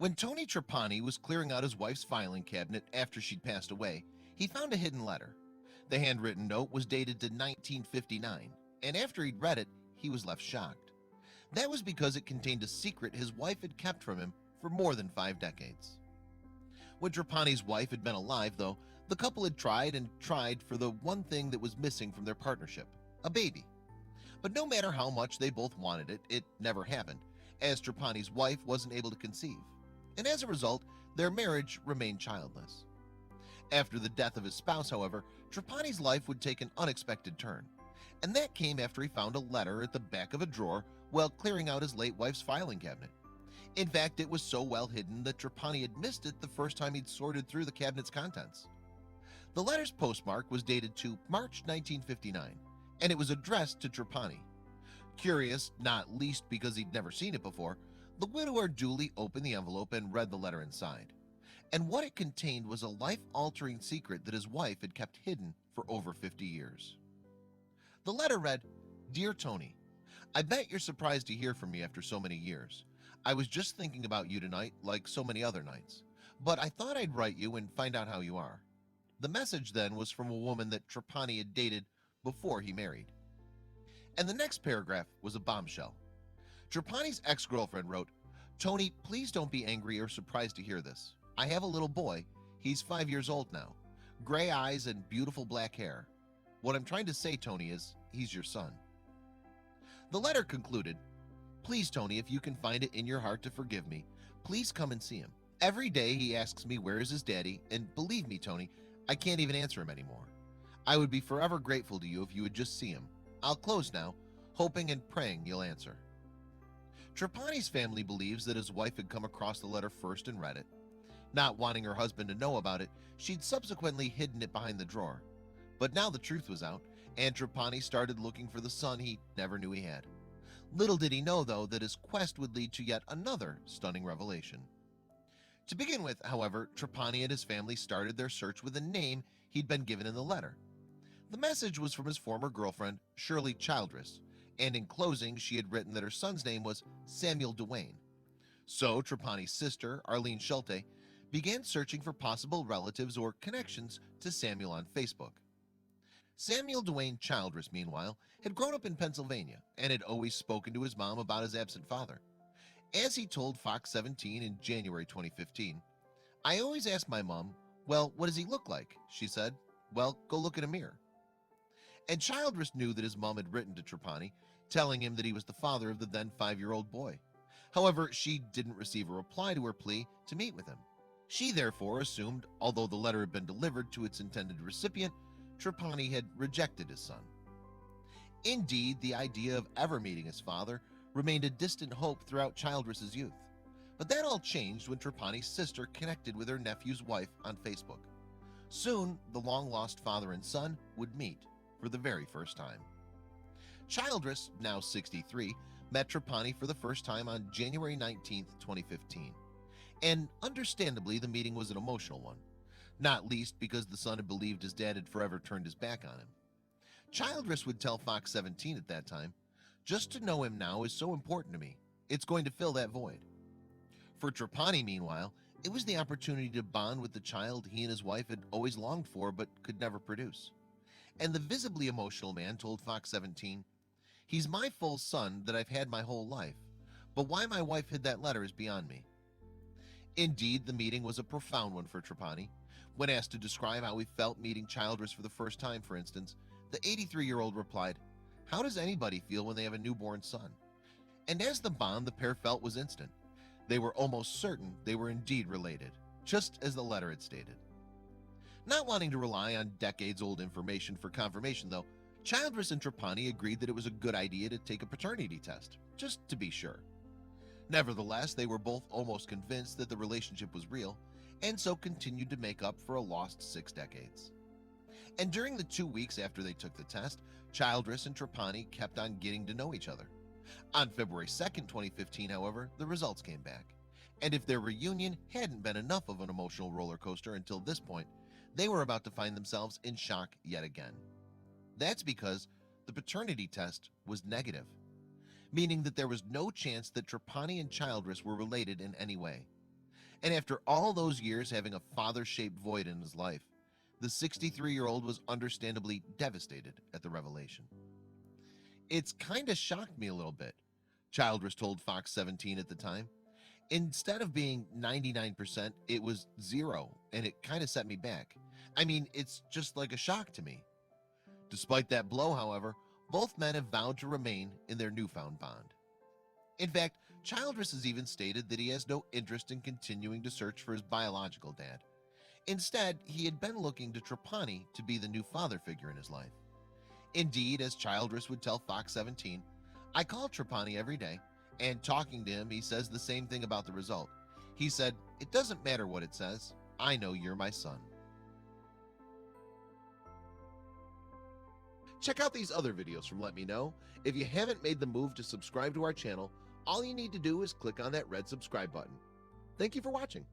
When Tony Trapani was clearing out his wife's filing cabinet after she'd passed away, he found a hidden letter. The handwritten note was dated to 1959, and after he'd read it, he was left shocked. That was because it contained a secret his wife had kept from him for more than 5 decades. When Trapani's wife had been alive, though, the couple had tried and tried for the one thing that was missing from their partnership, a baby. But no matter how much they both wanted it, it never happened, as Trapani's wife wasn't able to conceive. And as a result, their marriage remained childless. After the death of his spouse, however, Trapani's life would take an unexpected turn, and that came after he found a letter at the back of a drawer while clearing out his late wife's filing cabinet. In fact, it was so well hidden that Trapani had missed it the first time he'd sorted through the cabinet's contents. The letter's postmark was dated to March 1959, and it was addressed to Trapani. Curious, not least because he'd never seen it before, the widower duly opened the envelope and read the letter inside. And what it contained was a life-altering secret that his wife had kept hidden for over 50 years. The letter read, "Dear Tony, I bet you're surprised to hear from me after so many years. I was just thinking about you tonight like so many other nights, but I thought I'd write you and find out how you are." The message then was from a woman that Trapani had dated before he married. And the next paragraph was a bombshell. Trapani's ex-girlfriend wrote, "Tony, please don't be angry or surprised to hear this. I have a little boy. He's 5 years old now, gray eyes and beautiful black hair. What I'm trying to say, Tony, is he's your son." The letter concluded, "Please, Tony, if you can find it in your heart to forgive me, please come and see him. Every day he asks me where is his daddy, and believe me, Tony, I can't even answer him anymore. I would be forever grateful to you if you would just see him. I'll close now, hoping and praying you'll answer." Trapani's family believes that his wife had come across the letter first and read it. Not wanting her husband to know about it, she'd subsequently hidden it behind the drawer. But now the truth was out, and Trapani started looking for the son he never knew he had. Little did he know, though, that his quest would lead to yet another stunning revelation. To begin with, however, Trapani and his family started their search with a name he'd been given in the letter. The message was from his former girlfriend, Shirley Childress, and in closing, she had written that her son's name was Samuel Duane. So Trapani's sister, Arlene Schulte, began searching for possible relatives or connections to Samuel on Facebook. Samuel Duane Childress, meanwhile, had grown up in Pennsylvania and had always spoken to his mom about his absent father. As he told Fox 17 in January 2015, "I always ask my mom, well, what does he look like?" She said, "Well, go look in a mirror." And Childress knew that his mom had written to Trapani, telling him that he was the father of the then 5-year-old boy. However, she didn't receive a reply to her plea to meet with him. She therefore assumed, although the letter had been delivered to its intended recipient, Trapani had rejected his son. Indeed, the idea of ever meeting his father remained a distant hope throughout Childress's youth. But that all changed when Trapani's sister connected with her nephew's wife on Facebook. Soon, the long-lost father and son would meet for the very first time. Childress, now 63, met Trapani for the first time on January 19th, 2015. And understandably, the meeting was an emotional one, not least because the son had believed his dad had forever turned his back on him. Childress would tell Fox 17 at that time, "Just to know him now is so important to me. It's going to fill that void." For Trapani, meanwhile, it was the opportunity to bond with the child he and his wife had always longed for but could never produce. And the visibly emotional man told Fox 17, "He's my full son that I've had my whole life, but why my wife hid that letter is beyond me." Indeed, the meeting was a profound one for Trapani. When asked to describe how he felt meeting Childress for the first time, for instance, the 83-year-old replied, "How does anybody feel when they have a newborn son?" And as the bond the pair felt was instant, they were almost certain they were indeed related, just as the letter had stated. Not wanting to rely on decades-old information for confirmation, though, Childress and Trapani agreed that it was a good idea to take a paternity test, just to be sure. Nevertheless, they were both almost convinced that the relationship was real, and so continued to make up for a lost 6 decades. And during the 2 weeks after they took the test, Childress and Trapani kept on getting to know each other. On February 2nd, 2015, however, the results came back. And if their reunion hadn't been enough of an emotional roller coaster until this point, they were about to find themselves in shock yet again. That's because the paternity test was negative, meaning that there was no chance that Trapani and Childress were related in any way. And after all those years having a father-shaped void in his life, the 63-year-old was understandably devastated at the revelation. It's kinda shocked me a little bit, Childress told Fox 17 at the time. Instead of being 99%, it was 0, and it kinda set me back. I mean, it's just like a shock to me. Despite that blow, however, both men have vowed to remain in their newfound bond. In fact, Childress has even stated that he has no interest in continuing to search for his biological dad. Instead, he had been looking to Trapani to be the new father figure in his life. Indeed, as Childress would tell Fox 17, I call Trapani every day, and talking to him, he says the same thing about the result. He said, "It doesn't matter what it says. I know you're my son." Check out these other videos from Let Me Know. If you haven't made the move to subscribe to our channel, all you need to do is click on that red subscribe button. Thank you for watching.